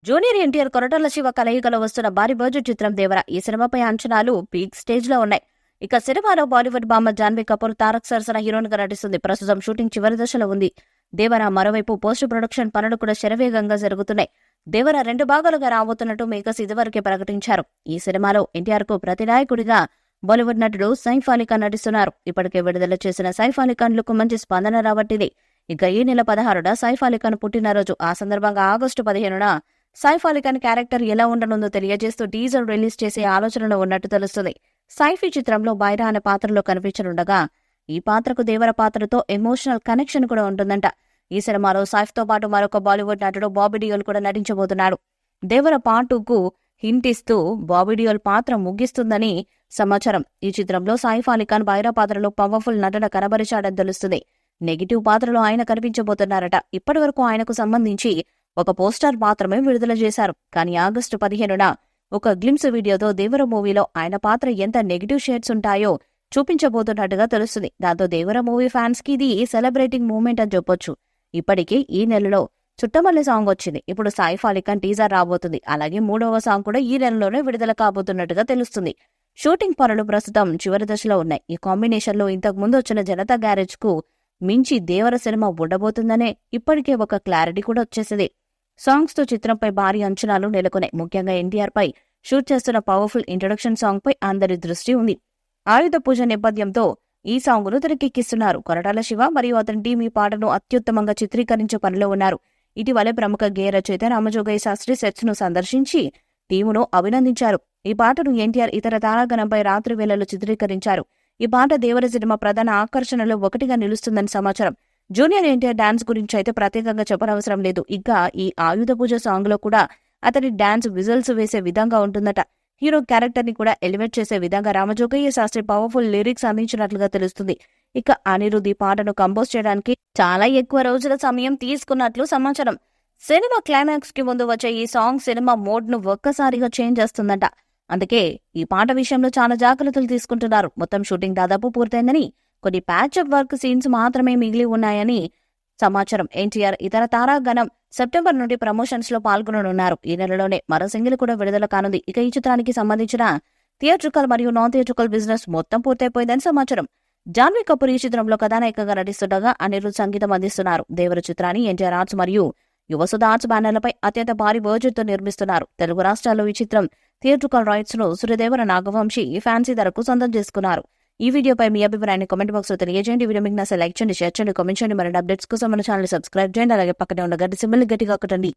Junior NTR Koratala Shiva కలయికలో వస్తున్న భారీ బడ్జెట్ చిత్రం దేవర. ఈ సినిమాపై అంచనాలు పీక్ స్టేజ్ లో ఉన్నాయి. ఇక సినిమాలో బాలీవుడ్ బామ్మ జాన్వీ కపూర్ తారక్ సరసన హీరోయిన్ గా నటిస్తుంది. ప్రస్తుతం షూటింగ్ చివరి దశలో ఉంది దేవర. మరోవైపు పోస్ట్ ప్రొడక్షన్ పనులు కూడా శరవేగంగా జరుగుతున్నాయి. దేవర 2 భాగాలుగా రాబోతున్నట్టు మేకర్స్ ఇదివరకే ప్రకటించారు. ఈ సినిమాలో ఎన్టీఆర్ కు ప్రతినాయకుడిగా బాలీవుడ్ నటుడు సైఫ్ అలీ ఖాన్ నటిస్తున్నారు. ఇప్పటికే విడుదల చేసిన సైఫ్ అలీ ఖాన్ లుక్ మంచి స్పందన రాబట్టింది. ఇక ఈ నెల 16న సైఫ్ అలీ ఖాన్ పుట్టినరోజు. ఆ సందర్భంగా ఆగస్టు 15న సైఫ్ అలీ ఖాన్ క్యారెక్టర్ ఎలా ఉండనుందో తెలియజేస్తూ టీజర్ రిలీజ్ చేసే ఆలోచనలో ఉన్నట్టు తెలుస్తుంది. సైఫ్ ఈ చిత్రంలో బైరా అనే పాత్రలో కనిపించనుండగా ఈ పాత్రకు దేవర పాత్రతో ఎమోషనల్ కనెక్షన్ కూడా ఉంటుందంట. ఈ సినిమాలో సైఫ్ తో పాటు మరొక బాలీవుడ్ నటుడు బాబీ డియోల్ కూడా నటించబోతున్నాడు. దేవర పార్ట్ 2కు హింట్ ఇస్తూ బాబీ డియోల్ పాత్ర ముగిస్తుందని సమాచారం. ఈ చిత్రంలో సైఫ్ అలీ ఖాన్ బైరా పాత్రలో పవర్ఫుల్ నటన కనబరిచాడని తెలుస్తుంది. నెగిటివ్ పాత్రలో ఆయన కనిపించబోతున్నారట. ఇప్పటి వరకు ఆయనకు సంబంధించి ఒక పోస్టర్ మాత్రమే విడుదల చేశారు. కానీ ఆగస్టు 15న ఒక గ్లిమ్స్ వీడియోతో దేవర మూవీలో ఆయన పాత్ర ఎంత నెగిటివ్ షేడ్స్ ఉంటాయో చూపించబోతున్నట్టుగా తెలుస్తుంది. దాంతో దేవర మూవీ ఫ్యాన్స్ కి ఇది సెలబ్రేటింగ్ మూమెంట్ అని చెప్పొచ్చు. ఇప్పటికే ఈ నెలలో చుట్టమల్లి సాంగ్ వచ్చింది. ఇప్పుడు సైఫ్ అలీ ఖాన్ టీజర్ రాబోతుంది. అలాగే 3వ సాంగ్ కూడా ఈ నెలలోనే విడుదల కాబోతున్నట్టుగా తెలుస్తుంది. షూటింగ్ పనులు ప్రస్తుతం చివరి దశలో ఉన్నాయి. ఈ కాంబినేషన్ లో ఇంతకు ముందు వచ్చిన జనతా గ్యారేజ్ కు మించి దేవర సినిమా ఉండబోతుందనే ఇప్పటికే ఒక క్లారిటీ కూడా వచ్చేసింది. సాంగ్స్ తో చిత్రంపై భారీ అంచనాలు నెలకొన్నాయి. ముఖ్యంగా ఎన్టీఆర్ పై షూట్ చేస్తున్న పవర్ఫుల్ ఇంట్రొడక్షన్ సాంగ్ పై అందరి దృష్టి ఉంది. ఆయుధ పూజ నేపథ్యంతో ఈ సాంగ్ ను తెరకెక్కిస్తున్నారు. కొరటాల శివ మరియు అతని టీం ఈ పాటను అత్యుత్తమంగా చిత్రీకరించే పనిలో ఉన్నారు. ఇటీవలే ప్రముఖ గేయ రచయిత రామజోగయ్య శాస్త్రి సెట్స్ ను సందర్శించి టీమును అభినందించారు. ఈ పాటను ఎన్టీఆర్ ఇతర తారాగణంపై రాత్రి వేళలో చిత్రీకరించారు. ఈ పాట దేవర సినిమా ప్రధాన ఆకర్షణలో ఒకటిగా నిలుస్తుందని సమాచారం. జూనియర్ ఎన్టీఆర్ డాన్స్ గురించి అయితే ప్రత్యేకంగా చెప్పనవసరం లేదు. ఇంకా ఈ ఆయుధ పూజ సాంగ్ లో కూడా అతని డాన్స్ విజువల్స్ వేసే విధంగా ఉంటుందట. హీరో క్యారెక్టర్ ని కూడా ఎలివేట్ చేసే విధంగా రామజోగయ్య శాస్త్రి పవర్ఫుల్ లిరిక్స్ అందించినట్లుగా తెలుస్తుంది. ఇక అనిరుద్ధ్ ఈ పాటను కంపోజ్ చేయడానికి చాలా ఎక్కువ రోజుల సమయం తీసుకున్నట్లు సమాచారం. సినిమా క్లైమాక్స్ కి ముందు వచ్చే ఈ సాంగ్ సినిమా మోడ్ ను ఒక్కసారిగా చేంజ్ చేస్తుందట. అందుకే ఈ పాట విషయంలో చాలా జాగ్రత్తలు తీసుకుంటున్నారు. మొత్తం షూటింగ్ దాదాపు పూర్తయిందని, కొన్ని ప్యాచప్ వర్క్ సీన్స్ మాత్రమే మిగిలి ఉన్నాయని సమాచారం. ఎన్టీఆర్ ఇతర తారాగణం సెప్టెంబర్ నుండి ప్రమోషన్స్ లో పాల్గొననున్నారు. ఈ నెలలోనే మరో సింగిల్ కూడా విడుదల కానుంది. ఇక ఈ చిత్రానికి సంబంధించిన థియేట్రికల్ మరియు నాన్ థియేట్రికల్ బిజినెస్ మొత్తం పూర్తయిపోయిందని సమాచారం. జాన్వీ కపూర్ ఈ చిత్రంలో కథానాయికగా నటిస్తుండగా అనిరుద్ధ్ సంగీతం అందిస్తున్నారు. దేవర చిత్రాన్ని ఎన్టీఆర్ ఆర్ట్స్ మరియు యువసుధ ఆర్ట్స్ బ్యానర్లపై అత్యంత భారీ బడ్జెట్ తో నిర్మిస్తున్నారు. తెలుగు రాష్ట్రాల్లో ఈ చిత్రం థియేట్రికల్ రైట్స్ ను సూర్యదేవర నాగవంశీ ఫ్యాన్సీ ధరకు సొంతం చేసుకున్నారు. ఈ వీడియోపై మీ అభిప్రాయాన్ని కామెంట్ బాక్స్ లో తెలియజేయండి. వీడియో మీకు నచ్చితే లైక్ చేయండి, షేర్ చేయండి, కామెంట్ చేయండి. మరిన్ని అప్డేట్స్ కోసం మన ఛానల్ సబ్స్క్రైబ్ చేయండి. అలాగే పక్కనే ఉన్న గంట సింబల్ గట్టిగా కొట్టండి.